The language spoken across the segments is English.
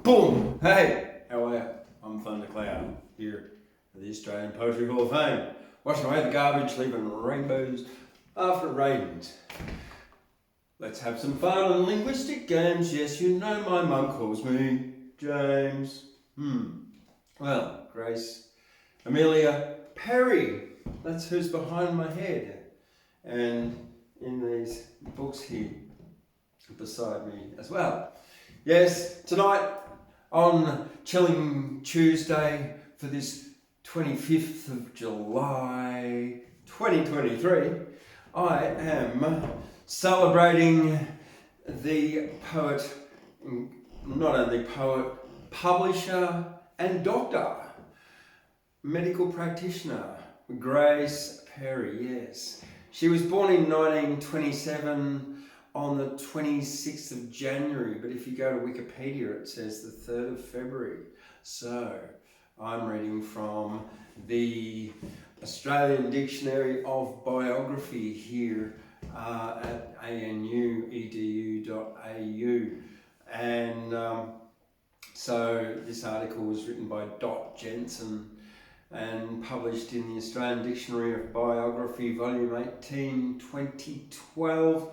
Boom! Hey, how are you? I'm Thundercloud here at the Australian Poetry Hall of Fame. Washing away the garbage, leaving rainbows after it rains. Let's have some fun and linguistic games. Yes, you know my mum calls me James. Well, Grace, Amelia, Perry. That's who's behind my head. And in these books here beside me as well. Yes, tonight on Chillin Tuesday for this 25th of July 2023, I am celebrating the poet, not only poet, publisher and doctor, medical practitioner, Grace Perry, yes. She was born in 1927 on the 26th of January, but if you go to Wikipedia, it says the 3rd of February. So I'm reading from the Australian Dictionary of Biography here at anu.edu.au. And so this article was written by Dot Jensen and published in the Australian Dictionary of Biography, Volume 18, 2012,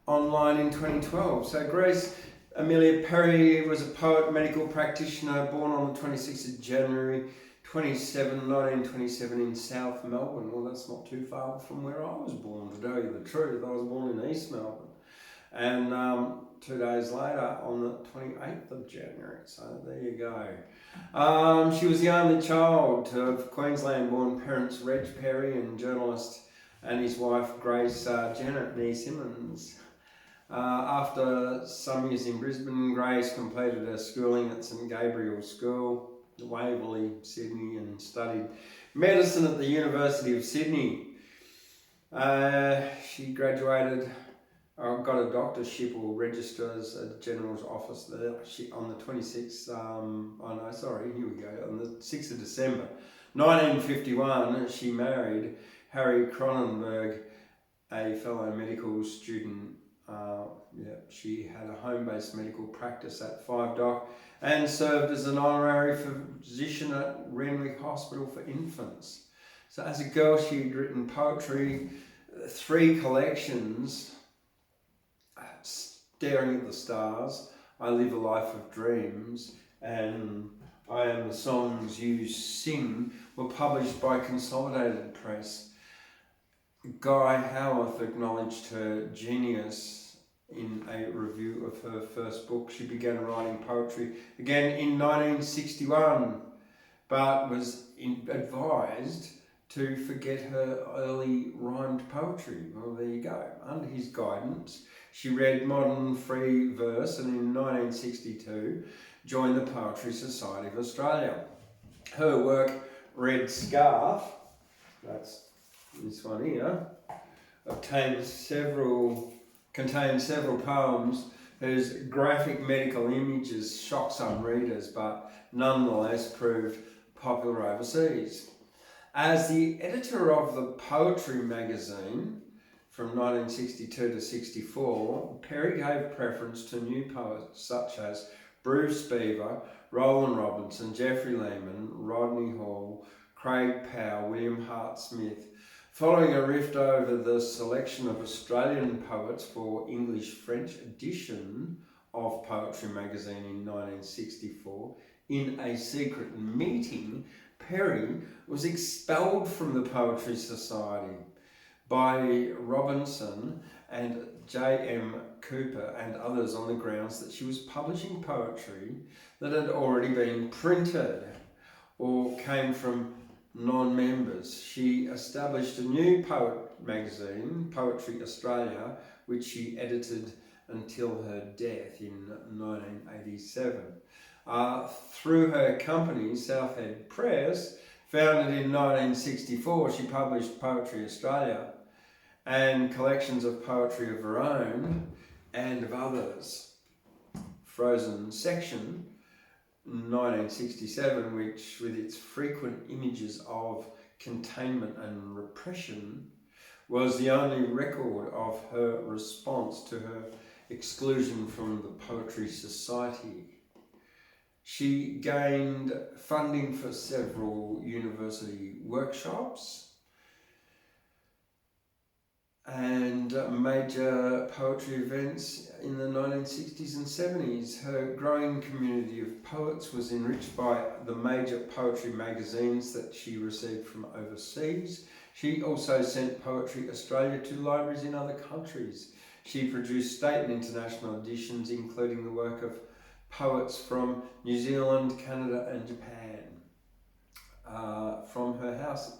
online in 2012. So Grace Amelia Perry was a poet, medical practitioner, born on the 26th of January 1927 in South Melbourne. Well, that's not too far from where I was born, to tell you the truth. I was born in East Melbourne. And 2 days later, on the 28th of January. So there you go. She was the only child of Queensland-born parents Reg Perry and journalist and his wife Grace Janet Nee Simmons. After some years in Brisbane, Grace completed her schooling at St Gabriel's School, Waverley, Sydney, and studied medicine at the University of Sydney. She graduated, got a doctorship or registered as a general's office there on the 26th, on the 6th of December 1951. She married Harry Cronenberg, a fellow medical student. She had a home-based medical practice at 5 Dock and served as an honorary physician at Renwick Hospital for Infants. So as a girl, she'd written poetry, 3 collections, Staring at the Stars, I Live a Life of Dreams, and I Am the Songs You Sing, were published by Consolidated Press. Guy Howarth acknowledged her genius in a review of her first book. She began writing poetry again in 1961, but was advised to forget her early rhymed poetry. Well, there you go. Under his guidance, she read modern free verse and in 1962 joined the Poetry Society of Australia. Her work, Red Scarf, that's this one here, contains several poems whose graphic medical images shocked some readers, but nonetheless proved popular overseas. As the editor of the Poetry magazine from 1962 to 64, Perry gave preference to new poets such as Bruce Beaver, Roland Robinson, Geoffrey Lehman, Rodney Hall, Craig Powell, William Hart Smith. Following a rift over the selection of Australian poets for English-French edition of Poetry magazine in 1964, in a secret meeting, Perry was expelled from the Poetry Society by Robinson and J.M. Cooper and others on the grounds that she was publishing poetry that had already been printed or came from non-members. She established a new poet magazine, Poetry Australia, which she edited until her death in 1987. Through her company, Southhead Press, founded in 1964, she published Poetry Australia and collections of poetry of her own and of others. Frozen Section, 1967, which with its frequent images of containment and repression, was the only record of her response to her exclusion from the Poetry Society. She gained funding for several university workshops and major poetry events in the 1960s and 70s. Her growing community of poets was enriched by the major poetry magazines that she received from overseas. She also sent Poetry Australia to libraries in other countries. She produced state and international editions, including the work of poets from New Zealand, Canada and Japan. From her house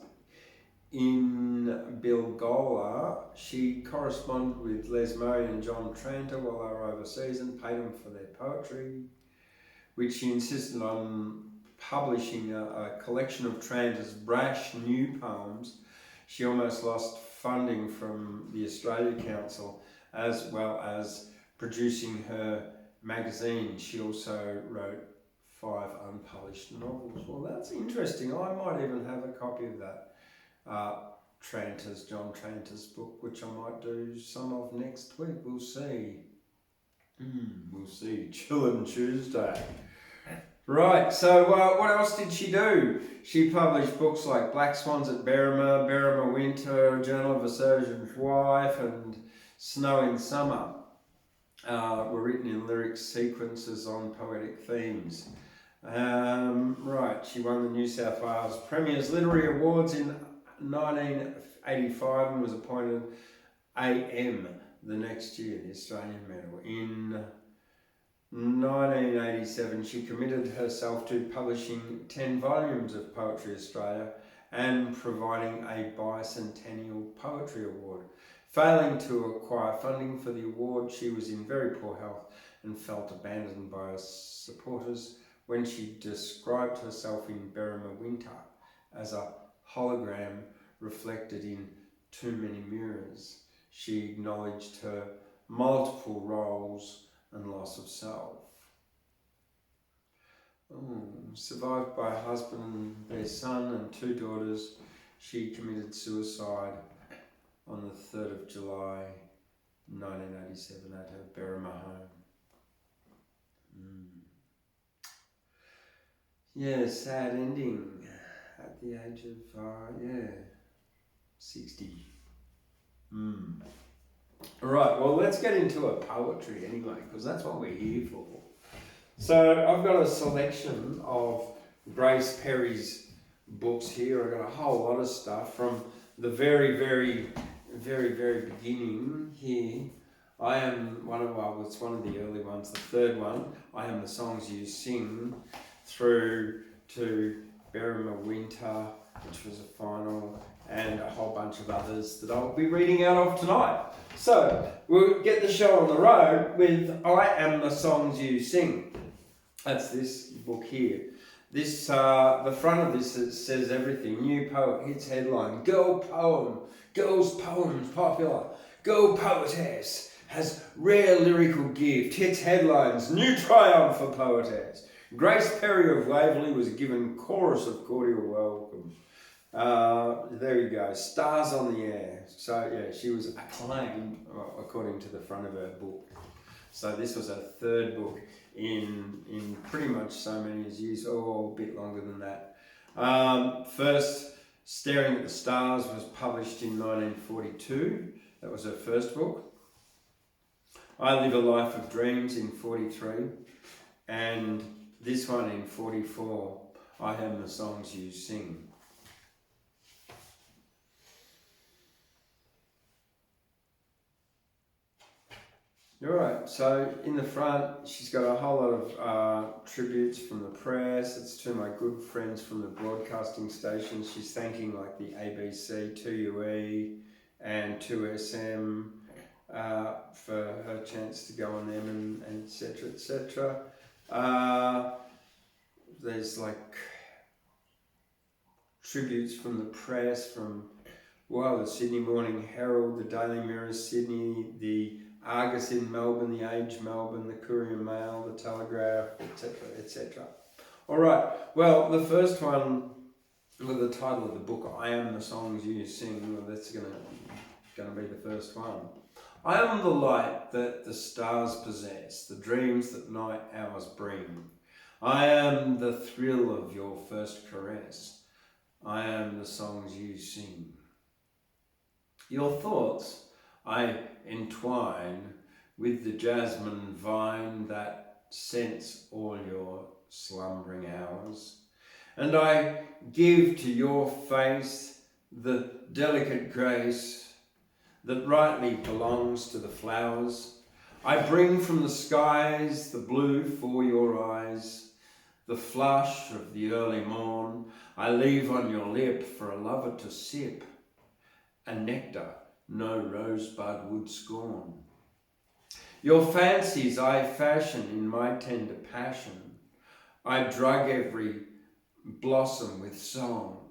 in Bilgola, she corresponded with Les Murray and John Tranter while they were overseas and paid them for their poetry, which she insisted on publishing a collection of Tranter's brash new poems. She almost lost funding from the Australia Council, as well as producing her magazine. She also wrote 5 unpublished novels. Well, that's interesting. I might even have a copy of that. John Tranter's book, which I might do some of next week. We'll see. We'll see. Chillin Tuesday. Right, so what else did she do? She published books like Black Swans at Berrima, Berrima Winter, Journal of a Surgeon's Wife, and Snow in Summer. Were written in lyric sequences on poetic themes. Right, she won the New South Wales Premier's Literary Awards in 1985 and was appointed AM the next year, the Australian Medal. In 1987, she committed herself to publishing 10 volumes of Poetry Australia and providing a bicentennial poetry award. Failing to acquire funding for the award, she was in very poor health and felt abandoned by her supporters when she described herself in Berrima Winter as a hologram reflected in too many mirrors. She acknowledged her multiple roles and loss of self. Survived by a husband and their son and 2 daughters, she committed suicide on the 3rd of July 1987 at her Berrima home. Yeah, sad ending at the age of 60. Alright, well, let's get into her poetry anyway, because that's what we're here for. So I've got a selection of Grace Perry's books here. I've got a whole lot of stuff from the very beginning here. It's one of the early ones, the 3rd one. I Am the Songs You Sing, through to Berrima Winter, which was a final, and a whole bunch of others that I'll be reading out of tonight. So we'll get the show on the road with I Am the Songs You Sing. That's this book here. This the front of this, it says everything. New poet hits headline. Girls poems popular. Girl poetess has rare lyrical gift. Hits headlines. New triumph for poetess. Grace Perry of Waverley was given chorus of cordial welcome. There you go. Stars on the air. So yeah, she was acclaimed according to the front of her book. So this was her 3rd book in pretty much so many years, or a bit longer than that. First, Staring at the Stars was published in 1942. That was her first book. I Live a Life of Dreams in 43. And this one in 44, I Am the Songs You Sing. Alright, so in the front, she's got a whole lot of tributes from the press. It's to my good friends from the broadcasting stations. She's thanking like the ABC, 2UE and 2SM for her chance to go on them and etc, etc. There's like tributes from the press, from the Sydney Morning Herald, the Daily Mirror Sydney, the Argus in Melbourne, the Age Melbourne, the Courier Mail, the Telegraph, etc, etc. Alright, well, the first one, with the title of the book, I Am the Songs You Sing, well, that's gonna be the first one. I am the light that the stars possess, the dreams that night hours bring. I am the thrill of your first caress. I am the songs you sing. Your thoughts I entwine with the jasmine vine that scents all your slumbering hours. And I give to your face the delicate grace that rightly belongs to the flowers. I bring from the skies the blue for your eyes, the flush of the early morn. I leave on your lip for a lover to sip, a nectar no rosebud would scorn. Your fancies I fashion in my tender passion. I drug every blossom with song,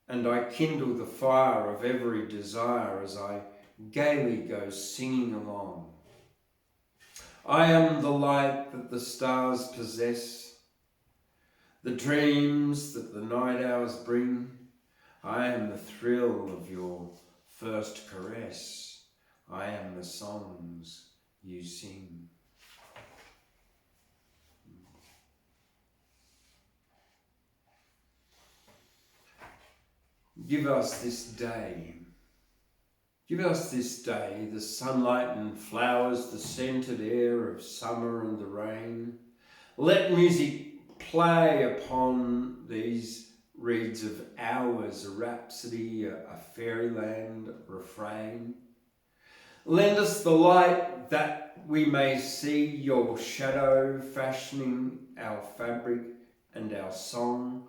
and I kindle the fire of every desire as I gaily go singing along. I am the light that the stars possess, the dreams that the night hours bring. I am the thrill of your first caress. I am the songs you sing. Give us this day the sunlight and flowers, the scented air of summer and the rain. Let music play upon these reeds of hours, a rhapsody, a fairyland refrain. Lend us the light that we may see your shadow fashioning our fabric and our song.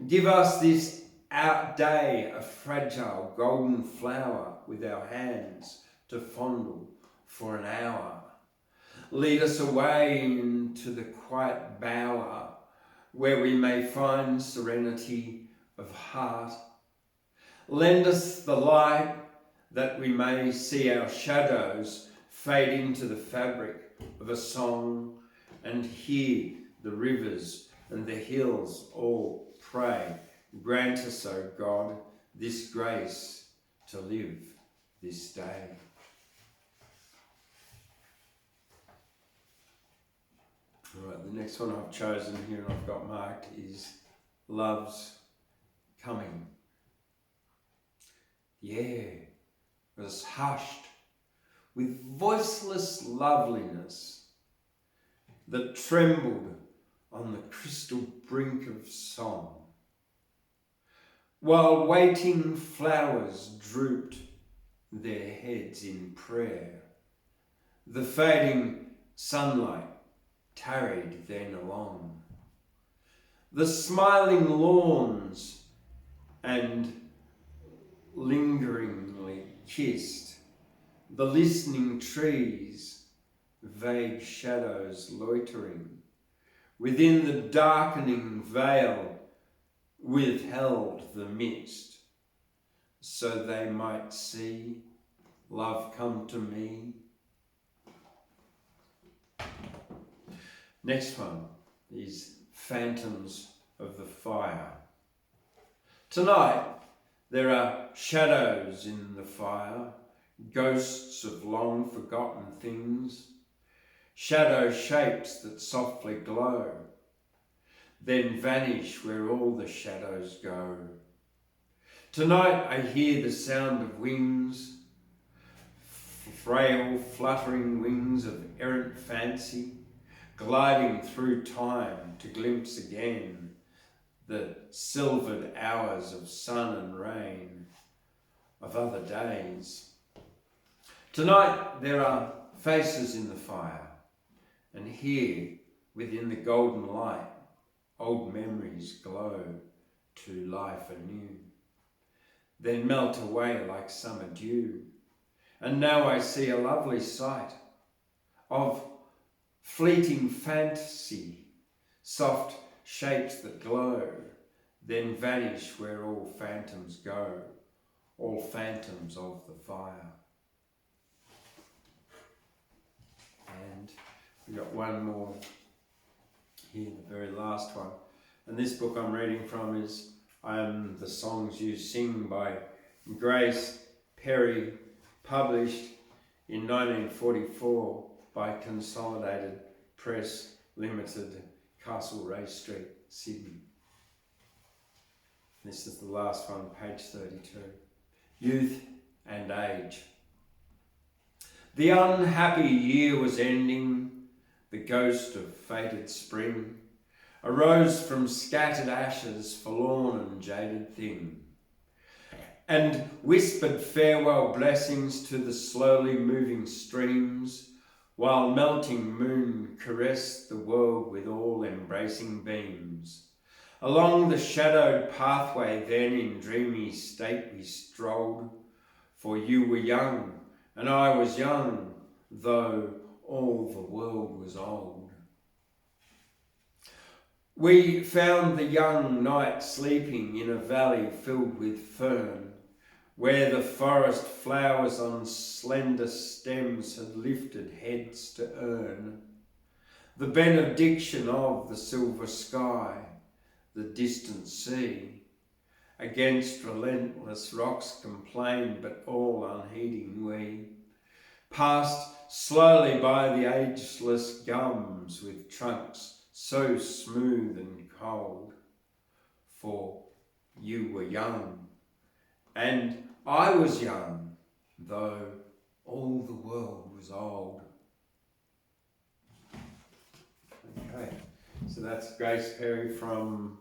Give us this our day a fragile golden flower with our hands to fondle for an hour. Lead us away into the quiet bower where we may find serenity of heart. Lend us the light that we may see our shadows fade into the fabric of a song and hear the rivers and the hills all pray. Grant us, O God, this grace to live this day. All right, the next one I've chosen here and I've got marked is Love's Coming. The air was hushed with voiceless loveliness that trembled on the crystal brink of song, while waiting flowers drooped their heads in prayer. The fading sunlight tarried then along. The smiling lawns and lingeringly kissed, the listening trees, vague shadows loitering within the darkening veil, withheld the mist, so they might see love come to me. Next one is Phantoms of the Fire. Tonight there are shadows in the fire, ghosts of long forgotten things, shadow shapes that softly glow, then vanish where all the shadows go. Tonight I hear the sound of wings, frail fluttering wings of errant fancy, gliding through time to glimpse again the silvered hours of sun and rain of other days. Tonight there are faces in the fire, and here within the golden light old memories glow to life anew, then melt away like summer dew. And now I see a lovely sight of fleeting fantasy, soft shapes that glow, then vanish where all phantoms go, all phantoms of the fire. And we've got one more here, the very last one. And this book I'm reading from is I Am the Songs You Sing by Grace Perry, published in 1944 by Consolidated Press Limited Castlereagh Street, Sydney. This is the last one, page 32. Youth and age. The unhappy year was ending. The ghost of fated spring arose from scattered ashes, forlorn and jaded thing, and whispered farewell blessings to the slowly moving streams, while melting moon caressed the world with all-embracing beams. Along the shadowed pathway then in dreamy state we strolled, for you were young and I was young, though all the world was old. We found the young knight sleeping in a valley filled with fern, where the forest flowers on slender stems had lifted heads to earn the benediction of the silver sky, the distant sea. Against relentless rocks complained, but all unheeding we passed slowly by the ageless gums with trunks so smooth and cold. For you were young, and I was young, though all the world was old. Okay, so that's Grace Perry from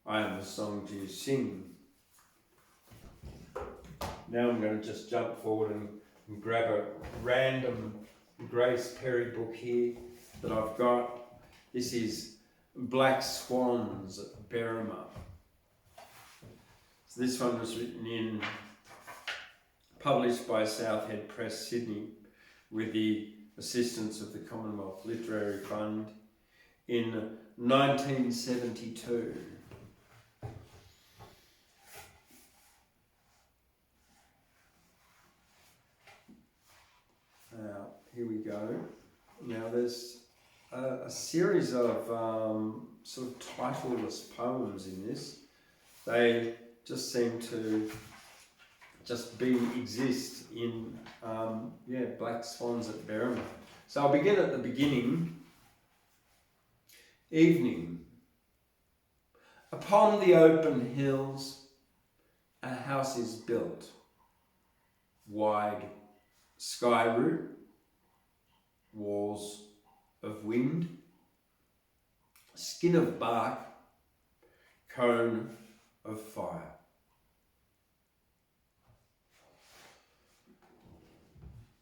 I Am the Song You Sing. Now I'm going to just jump forward and grab a random Grace Perry book here that I've got. This is Black Swans at Berrima. So this one was published by Southhead Press, Sydney, with the assistance of the Commonwealth Literary Fund in 1972. Here we go. Now there's a series of sort of titleless poems in this. They just seem to exist in Black Swans at Berrima. So I'll begin at the beginning. Evening. Upon the open hills, a house is built, wide sky roof, walls of wind, skin of bark, cone of fire.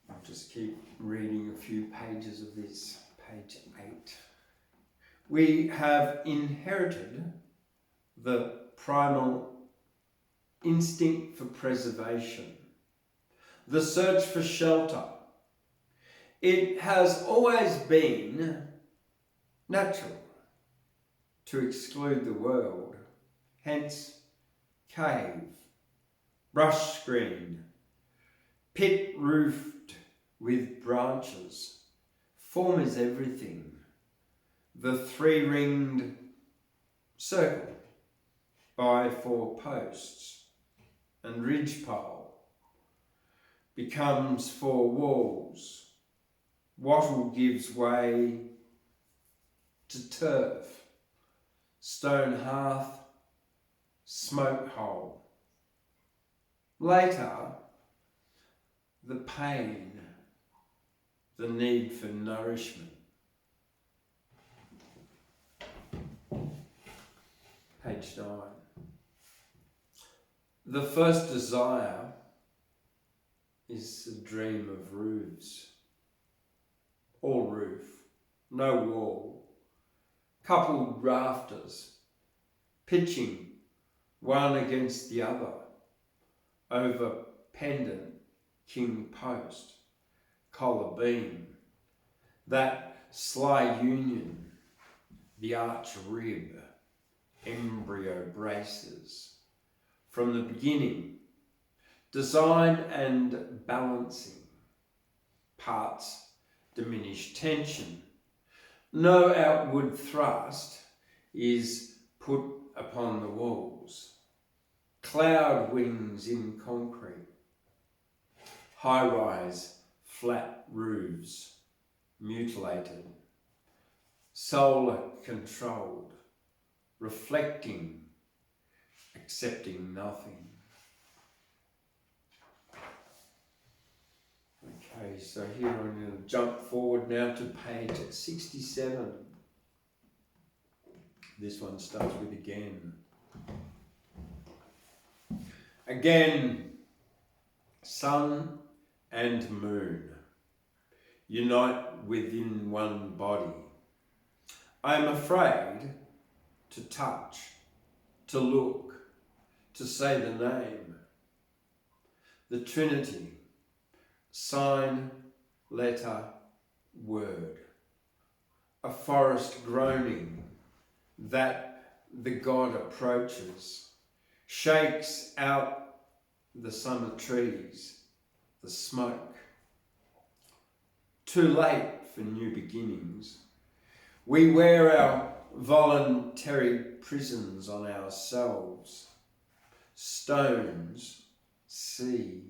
I'll just keep reading a few pages of this, page 8. We have inherited the primal instinct for preservation, the search for shelter. It has always been natural to exclude the world, hence cave, brush screen, pit roofed with branches. Form is everything. The three-ringed circle by 4 posts and ridgepole becomes 4 walls. Wattle gives way to turf, stone hearth, smoke hole. Later, the pain, the need for nourishment. Page 9. The first desire is the dream of roofs. All roof, no wall, coupled rafters, pitching one against the other, over pendant king post, collar beam, that sly union, the arch rib, embryo braces, from the beginning, design and balancing, parts diminish tension. No outward thrust is put upon the walls. Cloud wings in concrete. High-rise flat roofs, mutilated. solar controlled, reflecting, accepting nothing. Okay, so here I'm going to jump forward now to page 67. This one starts with again. Again, sun and moon unite within one body. I am afraid to touch, to look, to say the name. The Trinity, sign, letter, word. A forest groaning that the God approaches, shakes out the summer trees, the smoke. Too late for new beginnings. We wear our voluntary prisons on ourselves. Stones see,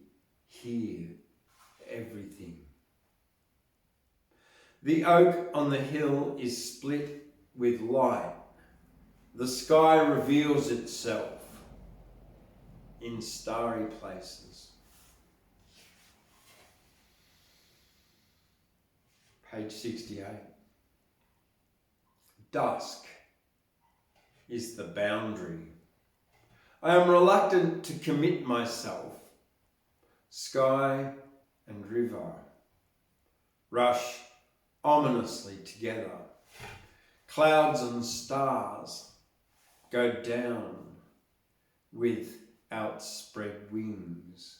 hear everything. The oak on the hill is split with light. The sky reveals itself in starry places. Page 68. Dusk is the boundary. I am reluctant to commit myself. Sky and river rush ominously together. Clouds and stars go down with outspread wings.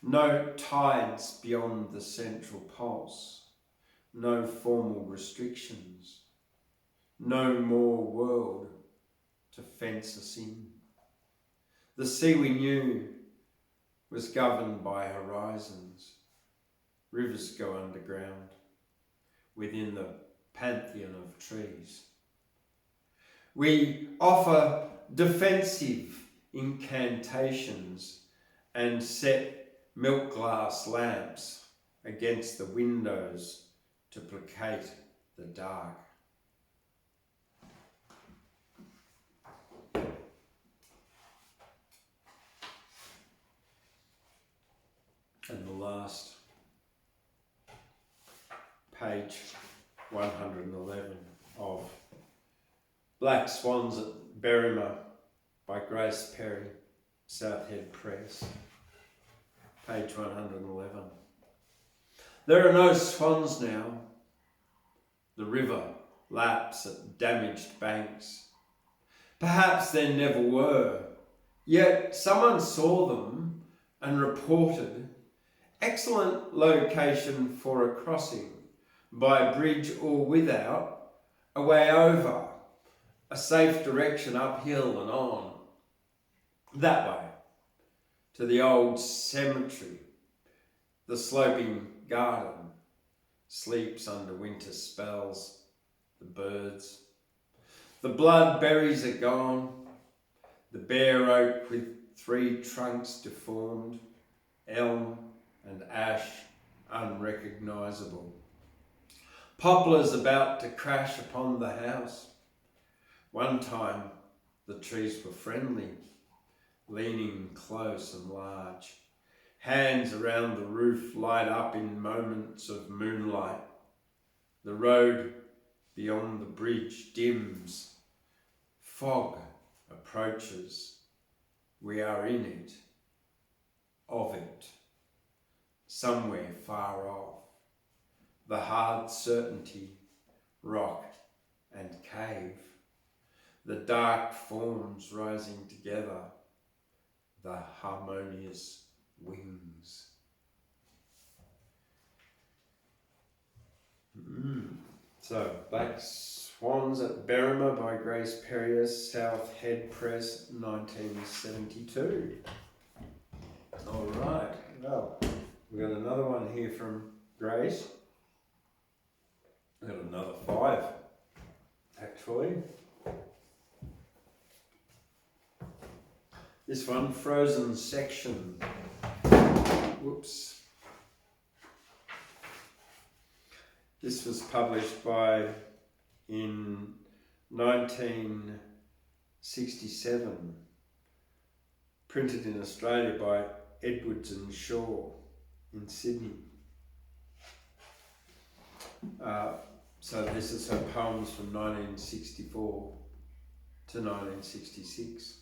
No tides beyond the central pulse. No formal restrictions. No more world to fence us in. The sea we knew was governed by horizons. Rivers go underground within the pantheon of trees. We offer defensive incantations and set milk glass lamps against the windows to placate the dark. And the last, page 111 of Black Swans at Berrima by Grace Perry, Southhead Press, page 111. There are no swans now. The river laps at damaged banks. Perhaps there never were, yet someone saw them and reported. Excellent location for a crossing, by bridge or without, a way over, a safe direction uphill and on. That way, to the old cemetery, the sloping garden, sleeps under winter spells, the birds. The blood berries are gone, the bare oak with 3 trunks deformed, elm and ash unrecognisable. Poplars about to crash upon the house. One time the trees were friendly, leaning close and large. Hands around the roof light up in moments of moonlight. The road beyond the bridge dims. Fog approaches. We are in it, of it, somewhere far off. The hard certainty, rock and cave. The dark forms rising together. The harmonious wings. So, Black Swans at Berrima by Grace Perrier, Southhead Press, 1972. All right, well, we've got another one here from Grace. We've got another 5, actually. This one, Frozen Section. Whoops. This was published by in 1967, printed in Australia by Edwards and Shaw in Sydney. So this is her poems from 1964 to 1966.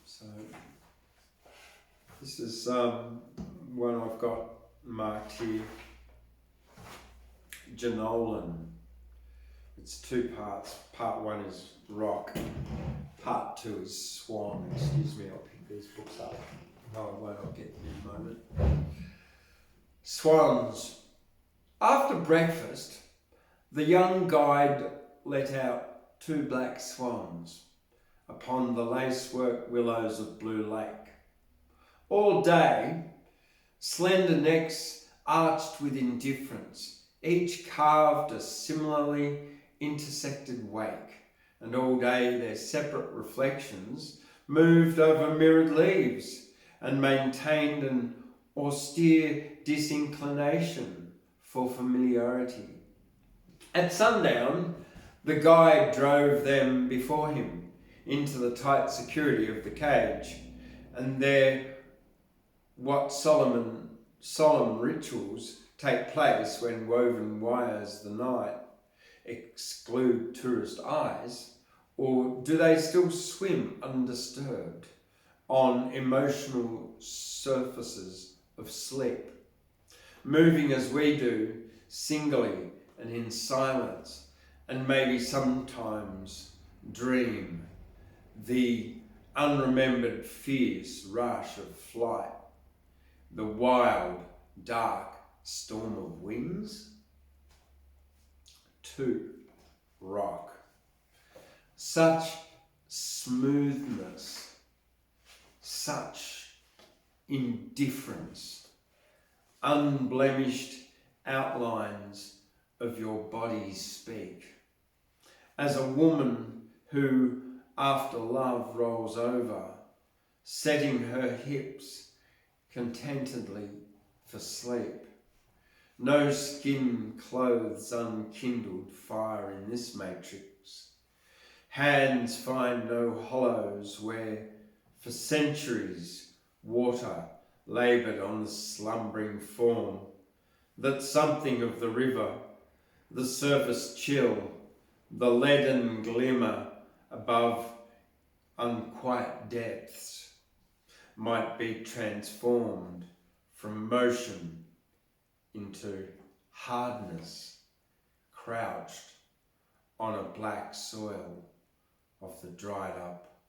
So this is one I've got marked here, Janolan. It's two parts. Part one is rock, part two is swan. Excuse me, I'll pick these books up. No, I won't, I'll get them in a moment. Swans. After breakfast, the young guide let out two black swans upon the lacework willows of Blue Lake. All day, slender necks arched with indifference, each carved a similarly intersected wake, and all day their separate reflections moved over mirrored leaves and maintained an austere disinclination for familiarity. At sundown, the guide drove them before him into the tight security of the cage, and there what solemn rituals take place when woven wires the night exclude tourist eyes, or do they still swim undisturbed on emotional surfaces of sleep, moving as we do, singly and in silence, and maybe sometimes dream the unremembered fierce rush of flight, the wild, dark storm of wings? 2. Rock. Such smoothness, such indifference, unblemished outlines of your body speak. As a woman who, after love rolls over, setting her hips contentedly for sleep. No skin clothes unkindled fire in this matrix. Hands find no hollows where, for centuries, water laboured on the slumbering form, that something of the river, the surface chill, the leaden glimmer above unquiet depths, might be transformed from motion into hardness, crouched on a black soil of the dried up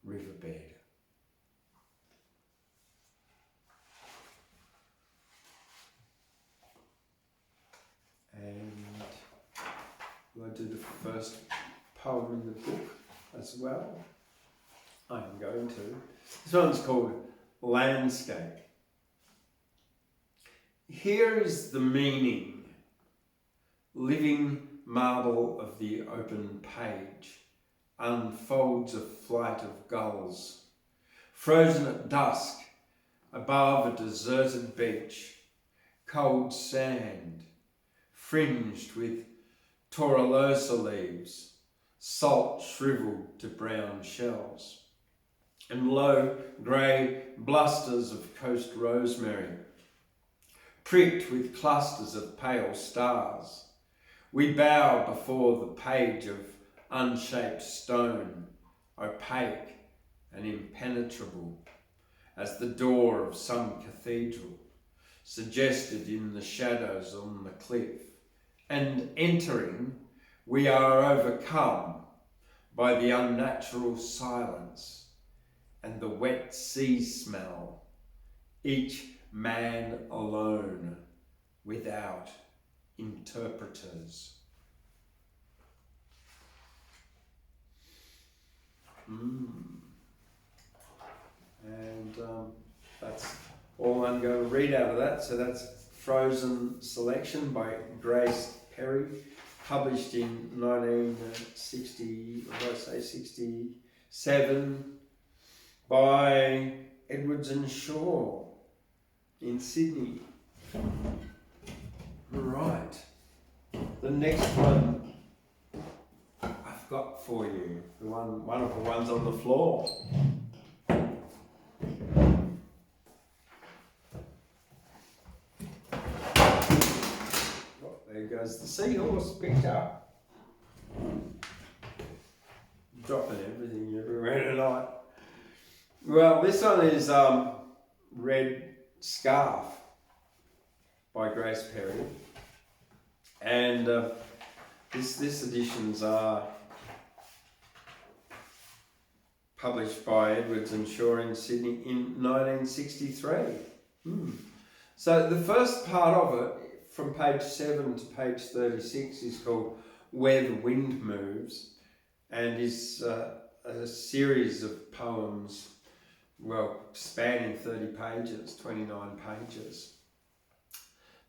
riverbed. And we'll do the first poem in the book as well. I am going to. This one's called Landscape. Here is the meaning, living marble of the open page, unfolds a flight of gulls, frozen at dusk above a deserted beach, cold sand, fringed with torolosa leaves, salt shriveled to brown shells, and low grey blusters of coast rosemary, pricked with clusters of pale stars. We bow before the page of unshaped stone, opaque and impenetrable as the door of some cathedral, suggested in the shadows on the cliff. And entering, we are overcome by the unnatural silence and the wet sea smell, each man alone, without interpreters. And that's all I'm going to read out of that. So that's Frozen Selection by Grace Perry, published in 1967 by Edwards and Shaw in Sydney. next one I've got for you, one of the ones on the floor. Oh, there goes the seahorse picked up. Dropping everything everywhere tonight. Well, this one is Red Scarf by Grace Perry, and this editions are published by Edwards and Shaw in Sydney in 1963. So the first part of it, from page 7 to page 36, is called Where the Wind Moves, and is a series of poems, well, spanning 30 pages, 29 pages.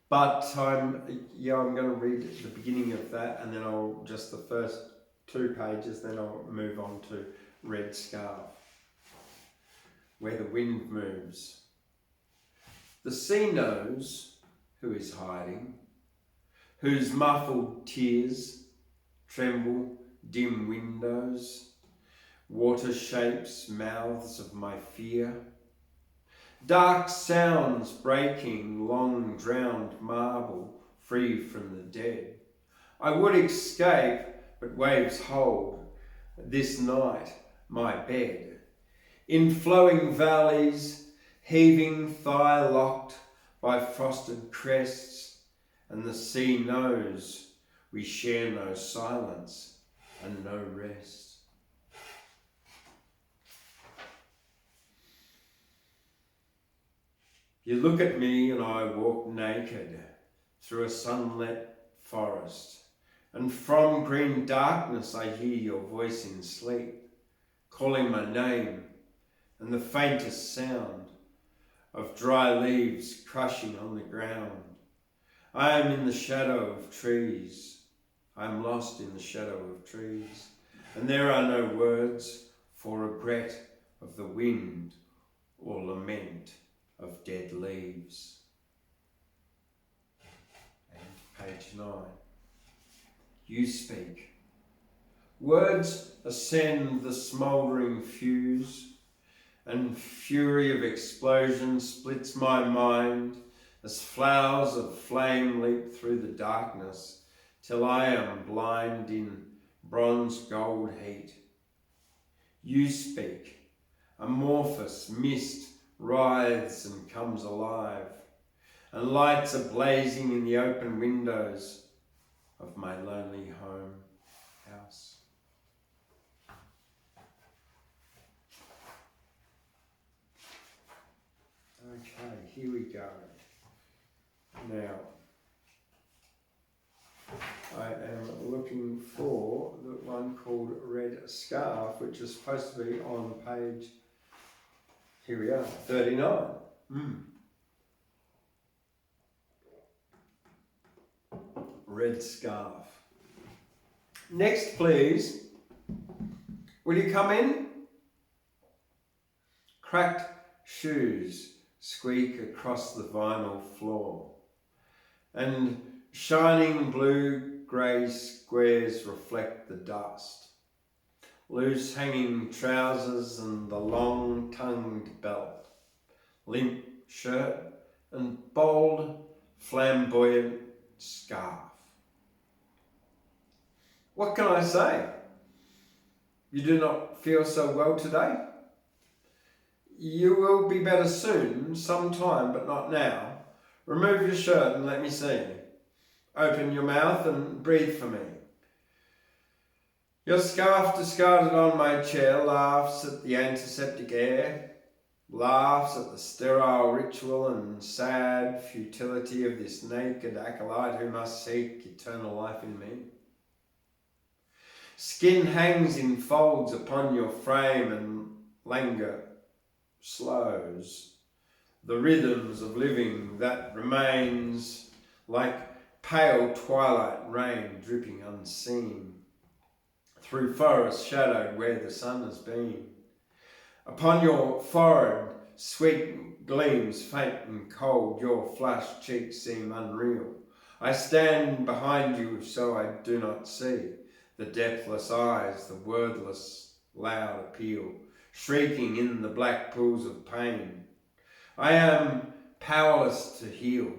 But I'm going to read the beginning of that, and then I'll just the first 2 pages, then I'll move on to Red Scarf. Where the Wind Moves. The sea knows who is hiding, whose muffled tears tremble dim windows, water shapes mouths of my fear. Dark sounds breaking long drowned marble free from the dead. I would escape, but waves hold this night my bed. In flowing valleys, heaving thigh locked by frosted crests, and the sea knows we share no silence and no rest. You look at me and I walk naked through a sunlit forest, and from green darkness I hear your voice in sleep, calling my name, and the faintest sound of dry leaves crushing on the ground. I am in the shadow of trees. I am lost in the shadow of trees, and there are no words for regret of the wind or lament of dead leaves. And page 9. You speak. Words ascend the smouldering fuse, and fury of explosion splits my mind as flowers of flame leap through the darkness till I am blind in bronze gold heat. You speak. Amorphous mist writhes and comes alive, and lights are blazing in the open windows of my lonely home house. Okay, here we go. Now, I am looking for the one called Red Scarf, which is supposed to be on page, here we are, 39. Red Scarf. Next, please. Will you come in? Cracked shoes squeak across the vinyl floor, and shining blue-grey squares reflect the dust. Loose hanging trousers and the long-tongued belt, limp shirt and bold, flamboyant scarf. What can I say? You do not feel so well today? You will be better soon, sometime, but not now. Remove your shirt and let me see. Open your mouth and breathe for me. Your scarf discarded on my chair laughs at the antiseptic air, laughs at the sterile ritual and sad futility of this naked acolyte who must seek eternal life in me. Skin hangs in folds upon your frame, and languor slows the rhythms of living that remains like pale twilight rain dripping unseen through forests shadowed where the sun has been. Upon your forehead sweet gleams faint and cold, your flushed cheeks seem unreal. I stand behind you so I do not see the depthless eyes, the wordless loud appeal, shrieking in the black pools of pain. I am powerless to heal.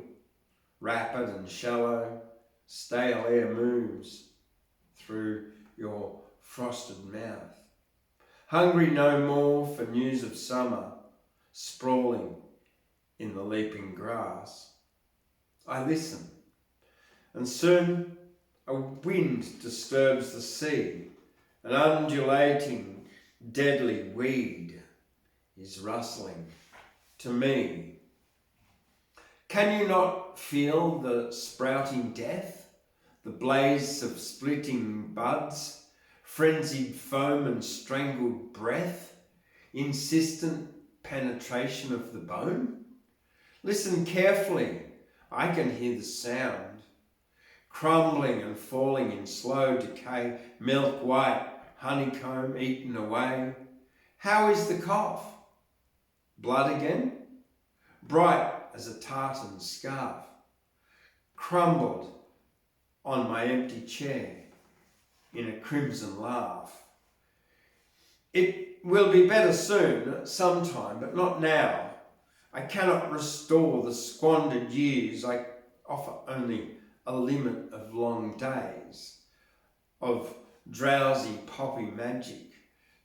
Rapid and shallow, stale air moves through your frosted mouth. Hungry no more for news of summer, sprawling in the leaping grass. I listen, and soon a wind disturbs the sea. An undulating, deadly weed is rustling to me. Can you not feel the sprouting death, the blaze of splitting buds, frenzied foam and strangled breath, insistent penetration of the bone? Listen carefully, I can hear the sound, crumbling and falling in slow decay, milk white, honeycomb eaten away. How is the cough? Blood again? Bright as a tartan scarf, crumbled on my empty chair in a crimson laugh. It will be better soon, sometime, but not now. I cannot restore the squandered years. I offer only a limit of long days, of drowsy poppy magic,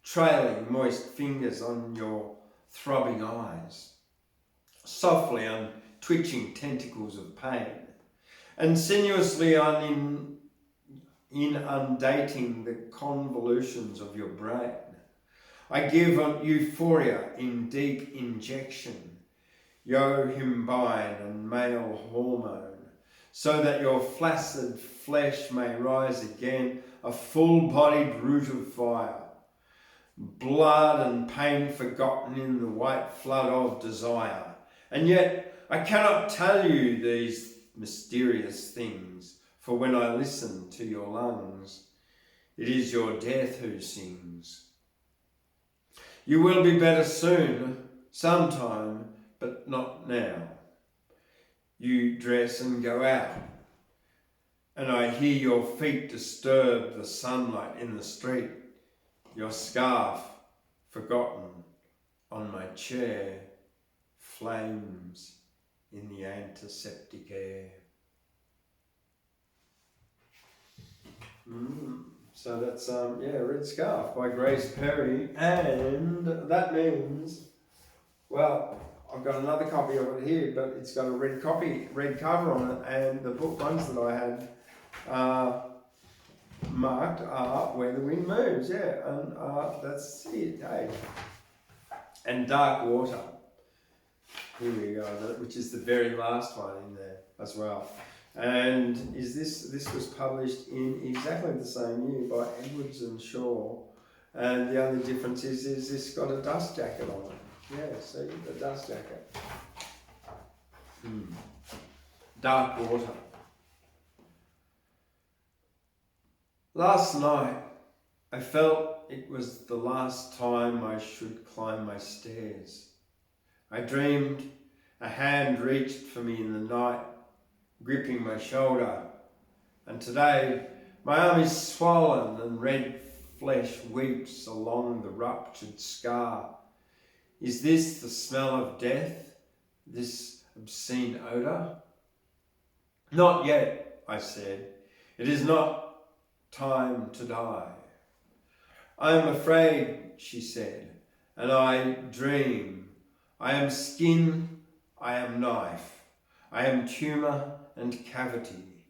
trailing moist fingers on your throbbing eyes, softly on twitching tentacles of pain, and sinuously inundating the convolutions of your brain. I give euphoria in deep injection, yohimbine and male hormone, so that your flaccid flesh may rise again, a full-bodied root of fire, blood and pain forgotten in the white flood of desire. And yet I cannot tell you these mysterious things, for when I listen to your lungs, it is your death who sings. You will be better soon, sometime, but not now. You dress and go out, and I hear your feet disturb the sunlight in the street, your scarf forgotten on my chair, flames in the antiseptic air. So that's Red Scarf by Grace Perry, and that means, well, I've got another copy of it here, but it's got a red cover on it, and the book ones that I had marked are Where the Wind Moves, and that's it, hey. And Dark Water, here we go, which is the very last one in there as well. And this was published in exactly the same year by Edwards and Shaw, and the only difference is this got a dust jacket on it. Yeah, see, the dust jacket. Dark Water. Last night, I felt it was the last time I should climb my stairs. I dreamed a hand reached for me in the night, gripping my shoulder. And today, my arm is swollen and red flesh weeps along the ruptured scar. Is this the smell of death, this obscene odour? Not yet, I said. It is not time to die. I am afraid, she said, and I dream. I am skin, I am knife. I am tumour and cavity,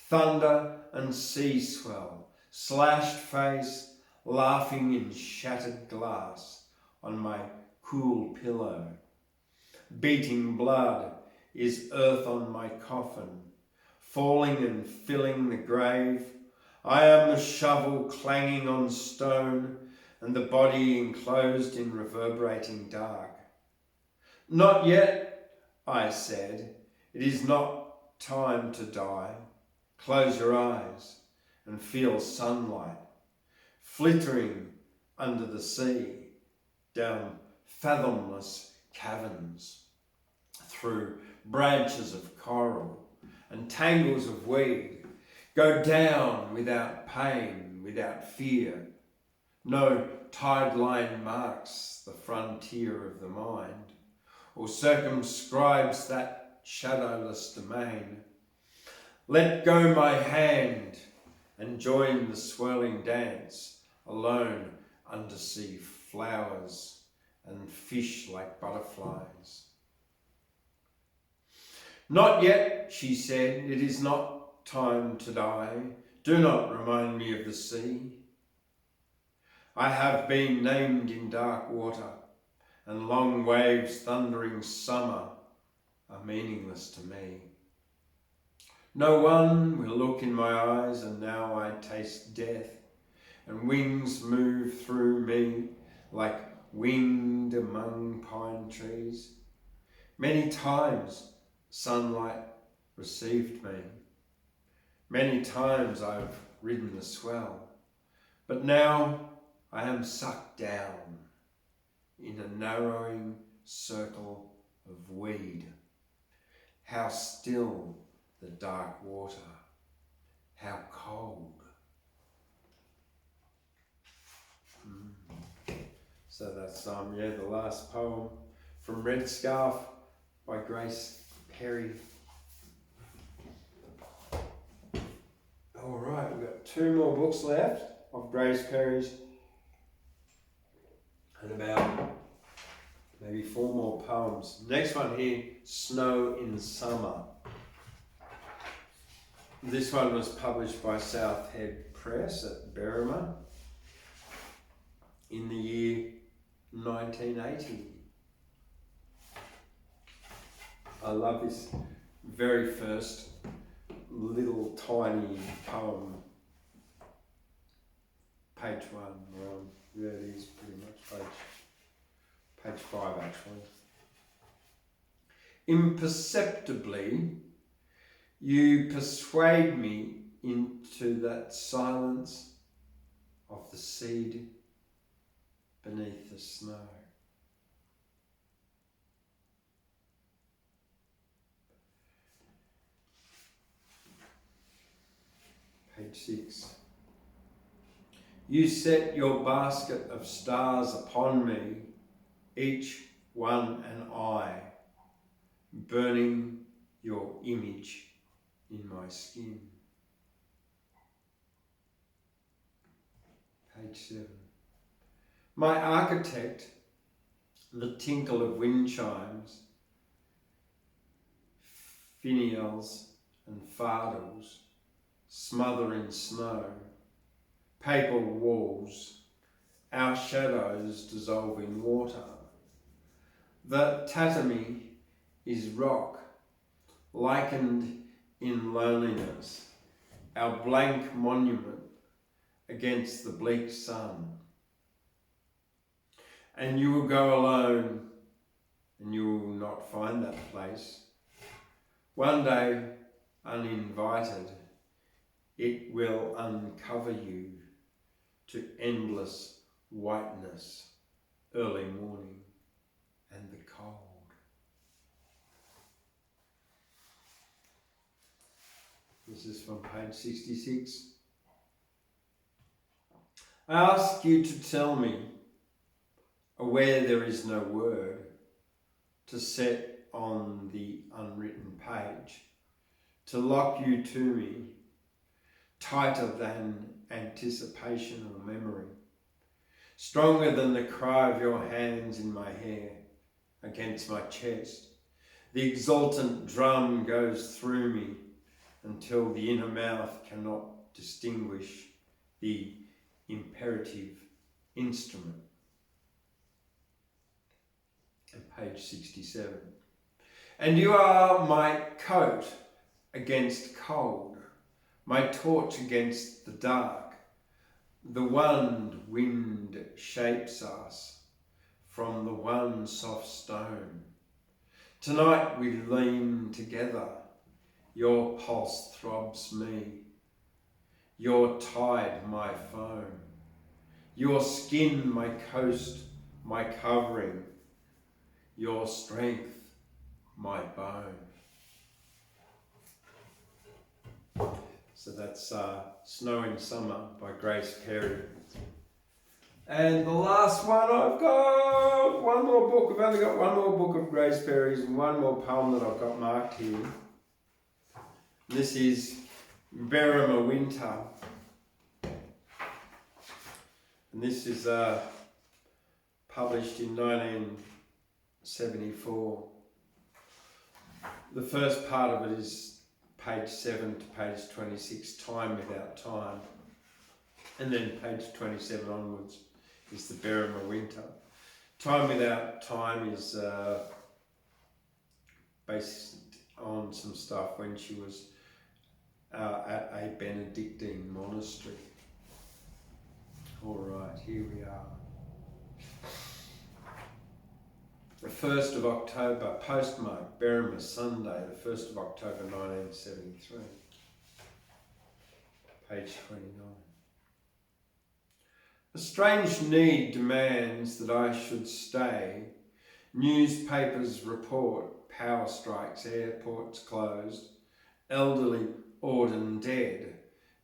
thunder and sea swell, slashed face, laughing in shattered glass on my cool pillow. Beating blood is earth on my coffin, falling and filling the grave. I am the shovel clanging on stone, and the body enclosed in reverberating dark. Not yet, I said. It is not time to die. Close your eyes and feel sunlight flittering under the sea, down fathomless caverns, through branches of coral and tangles of weed. Go down without pain, without fear. No tide line marks the frontier of the mind, or circumscribes that shadowless domain. Let go my hand and join the swirling dance, alone undersea flowers and fish like butterflies. Not yet, she said, it is not time to die. Do not remind me of the sea. I have been named in dark water, and long waves thundering summer are meaningless to me. No one will look in my eyes, and now I taste death, and wings move through me like wind among pine trees. Many times sunlight received me. Many times I've ridden the swell, but now I am sucked down in a narrowing circle of weed. How still the dark water, how cold. So that's the last poem from Red Scarf by Grace Perry. All right, we've got 2 more books left of Grace Perry's, and about maybe 4 more poems. Next one here, Snow in Summer. This one was published by Southhead Press at Berrima in the year 1980. I love this very first little tiny poem. Page 1, yeah, it is pretty much page 5 actually. Imperceptibly, you persuade me into that silence of the seed beneath the snow. Page 6. You set your basket of stars upon me, each one an eye, burning your image in my skin. Page 7. My architect, the tinkle of wind chimes, finials and fardels, smother in snow, paper walls, our shadows dissolve in water. The tatami is rock, likened in loneliness, our blank monument against the bleak sun. And you will go alone, and you will not find that place. One day, uninvited, it will uncover you to endless whiteness, early morning and the cold. This is from page 66. I ask you to tell me, where there is no word, to set on the unwritten page, to lock you to me, tighter than anticipation or memory, stronger than the cry of your hands in my hair, against my chest. The exultant drum goes through me until the inner mouth cannot distinguish the imperative instrument. And page 67. And you are my coat against cold, my torch against the dark. The one wind shapes us from the one soft stone. Tonight we lean together, your pulse throbs me, your tide my foam, your skin my coast, my covering, your strength my bone. So that's Snow in Summer by Grace Perry. And the last one I've got, one more book. I've only got one more book of Grace Perry's and one more poem that I've got marked here. This is Berrima Winter. And this is published in 1974. The first part of it is page 7 to page 26, Time Without Time. And then page 27 onwards is the Berrima Winter. Time Without Time is based on some stuff when she was at a Benedictine monastery. All right, here we are. The 1st of October, postmark, Berrima, Sunday, the 1st of October 1973. Page 29. A strange need demands that I should stay. Newspapers report power strikes, airports closed, elderly, old and dead,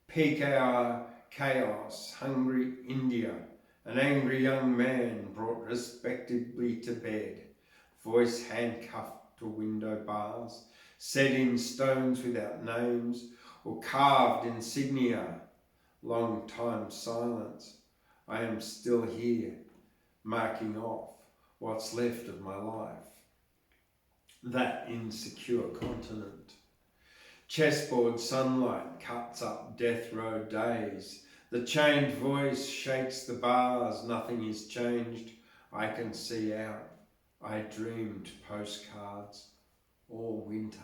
peak hour chaos, hungry India, an angry young man brought respectably to bed, voice handcuffed to window bars, set in stones without names or carved insignia, long time silence. I am still here, marking off what's left of my life. That insecure continent. Chessboard sunlight cuts up death row days. The chained voice shakes the bars. Nothing is changed. I can see out. I dreamed postcards all winter.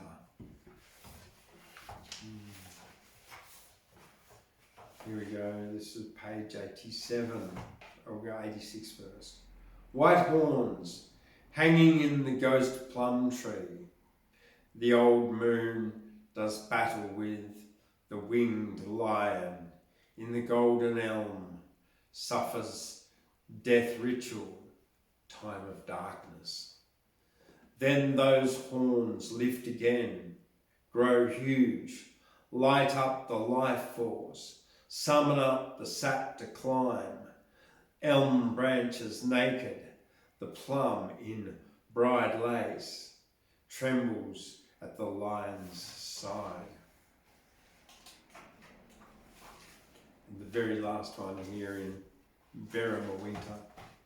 Here we go. This is page 87. I'll go 86 first. White horns hanging in the ghost plum tree. The old moon does battle with the winged lion in the golden elm, suffers death ritual, time of darkness. Then those horns lift again, grow huge, light up the life force, summon up the sap to climb, elm branches naked, the plum in bride lace, trembles at the lion's side. And the very last one here in Berrima Winter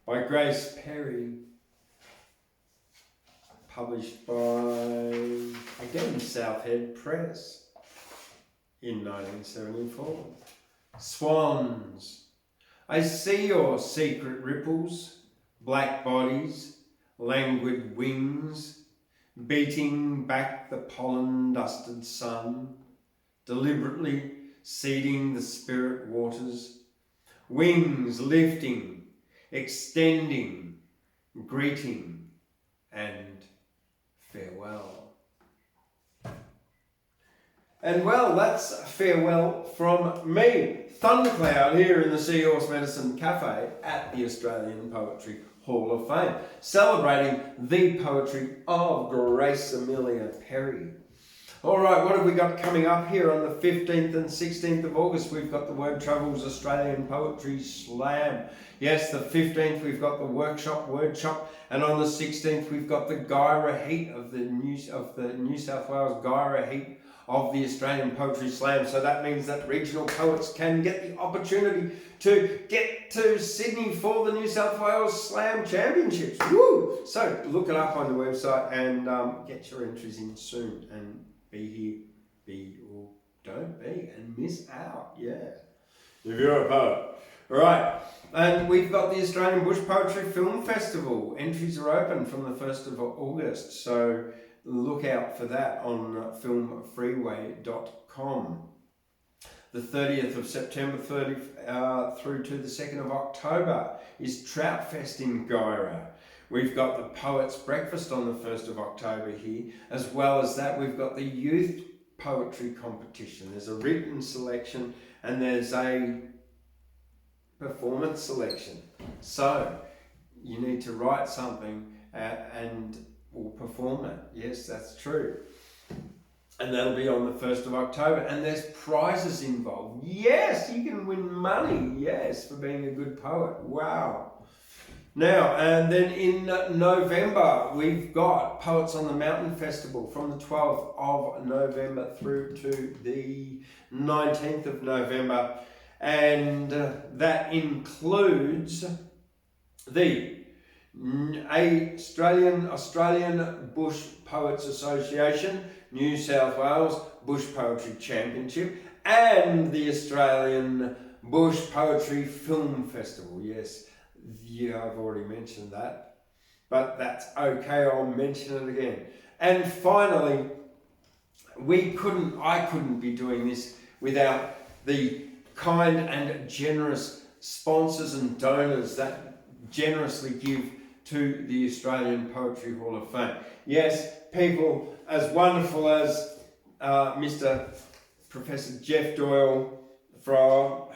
by Grace Perry, published by, again, Southhead Press in 1974. Swans. I see your secret ripples, black bodies, languid wings, beating back the pollen-dusted sun, deliberately seeding the spirit waters, wings lifting, extending, greeting, and farewell. And well, that's farewell from me, Thundercloud, here in the Seahorse Medicine Cafe at the Australian Poetry Hall of Fame, celebrating the poetry of Grace Amelia Perry. All right, what have we got coming up here on the 15th and 16th of August? We've got the Word Travels Australian Poetry Slam. Yes, the 15th we've got the workshop, Word Shop, and on the 16th we've got the Gyra Heat of the New South Wales Gyra Heat of the Australian Poetry Slam. So that means that regional poets can get the opportunity to get to Sydney for the New South Wales Slam Championships. Woo! So look it up on the website and get your entries in soon and be here, be or don't be, and miss out. Yeah, if you're a poet. All right, and we've got the Australian Bush Poetry Film Festival. Entries are open from the 1st of August, so look out for that on filmfreeway.com. The 30th of September through to the 2nd of October is Trout Fest in Gyra. We've got the Poets Breakfast on the 1st of October here. As well as that, we've got the Youth Poetry Competition. There's a written selection and there's a performance selection. So you need to write something and or perform it. Yes, that's true. And that'll be on the 1st of October. And there's prizes involved. Yes, you can win money, yes, for being a good poet. Wow. Now, and then in November, we've got Poets on the Mountain Festival from the 12th of November through to the 19th of November. And that includes the Australian Bush Poets Association, New South Wales Bush Poetry Championship, and the Australian Bush Poetry Film Festival. Yes, yeah, I've already mentioned that, but that's okay, I'll mention it again. And finally, I couldn't be doing this without the kind and generous sponsors and donors that generously give to the Australian Poetry Hall of Fame. Yes, people as wonderful as Mr. Professor Jeff Doyle,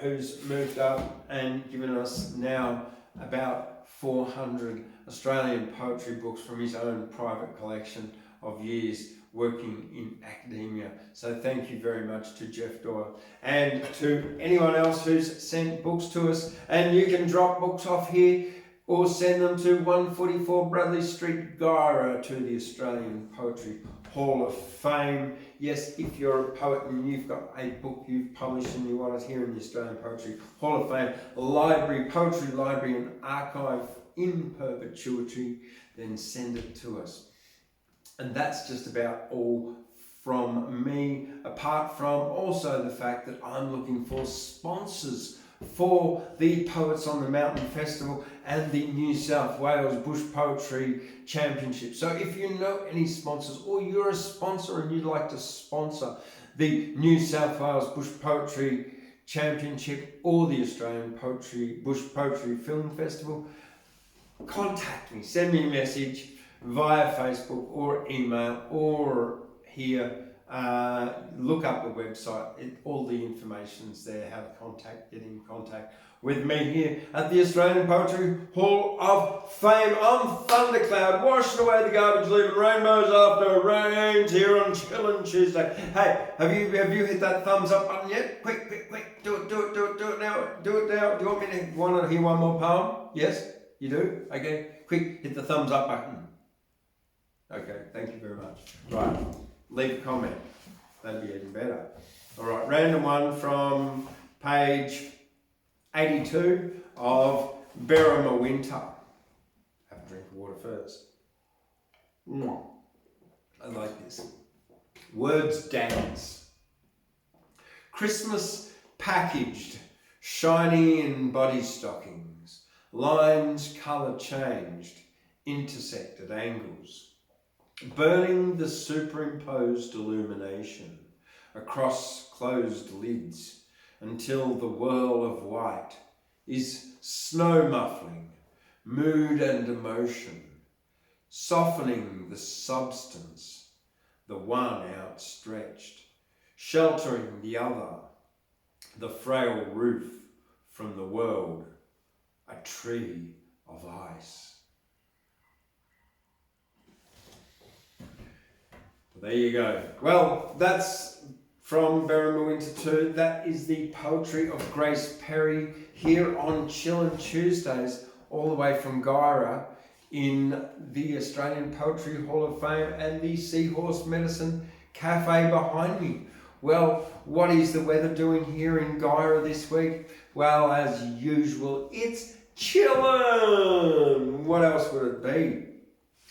who's moved up and given us now about 400 Australian poetry books from his own private collection of years working in academia. So thank you very much to Jeff Doyle and to anyone else who's sent books to us. And you can drop books off here or send them to 144 Bradley Street, Guyra, to the Australian Poetry Hall of Fame. Yes, if you're a poet and you've got a book you've published and you want it here in the Australian Poetry Hall of Fame library, poetry library and archive in perpetuity, then send it to us. And that's just about all from me, apart from also the fact that I'm looking for sponsors for the Poets on the Mountain Festival and the New South Wales Bush Poetry Championship. So if you know any sponsors, or you're a sponsor and you'd like to sponsor the New South Wales Bush Poetry Championship or the Australian Bush Poetry Film Festival, contact me, send me a message via Facebook or email or here. Look up the website, all the information's there, how to get in contact with me here at the Australian Poetry Hall of Fame. I'm Thundercloud, washing away the garbage, leaving rainbows after rains here on Chillin Tuesday. Hey, have you hit that thumbs up button yet? Quick, do it now. Do you want to hear one more poem? Yes, you do? Okay, quick, hit the thumbs up button. Okay, thank you very much. Right. Leave a comment, that'd be even better. All right, random one from page 82 of Berrima Winter. Have a drink of water first. I like this. Words dance. Christmas packaged, shiny in body stockings, lines colour changed, intersect at angles. Burning the superimposed illumination across closed lids until the whirl of white is snow muffling mood and emotion, softening the substance, the one outstretched, sheltering the other, the frail roof from the world, a tree of ice. There you go. Well, that's from Berrima Winter 2. That is the poetry of Grace Perry here on Chillin Tuesdays, all the way from Guyra in the Australian Poetry Hall of Fame and the Seahorse Medicine Cafe behind me. Well, what is the weather doing here in Guyra this week? Well, as usual, it's chillin'. What else would it be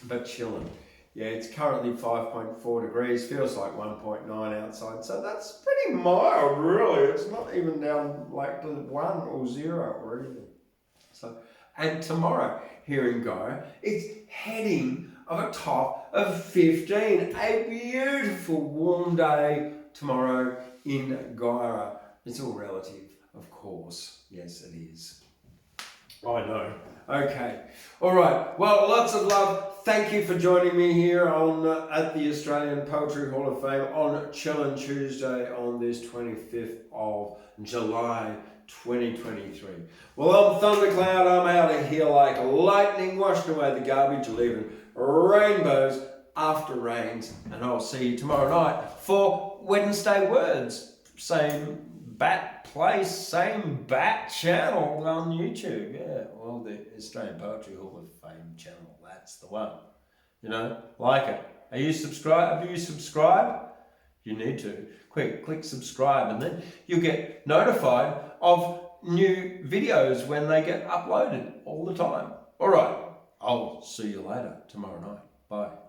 but chillin'? Yeah, it's currently 5.4 degrees, feels like 1.9 outside, so that's pretty mild, really. It's not even down like to 1 or 0 or anything. So, and tomorrow here in Guyra, it's heading of a top of 15. A beautiful warm day tomorrow in Guyra. It's all relative, of course. Yes, it is. I know. Okay. All right. Well, lots of love. Thank you for joining me here at the Australian Poetry Hall of Fame on Chillin Tuesday on this 25th of July 2023. Well, I'm Thundercloud. I'm out of here like lightning, washing away the garbage, leaving rainbows after rains, and I'll see you tomorrow night for Wednesday Words. Same bat place, same bat channel on YouTube. Yeah, well, the Australian Poetry Hall of Fame channel, that's the one. You know, like it. Are you subscribed? Have you subscribed? You need to. Quick, click subscribe, and then you'll get notified of new videos when they get uploaded all the time. All right, I'll see you later tomorrow night. Bye.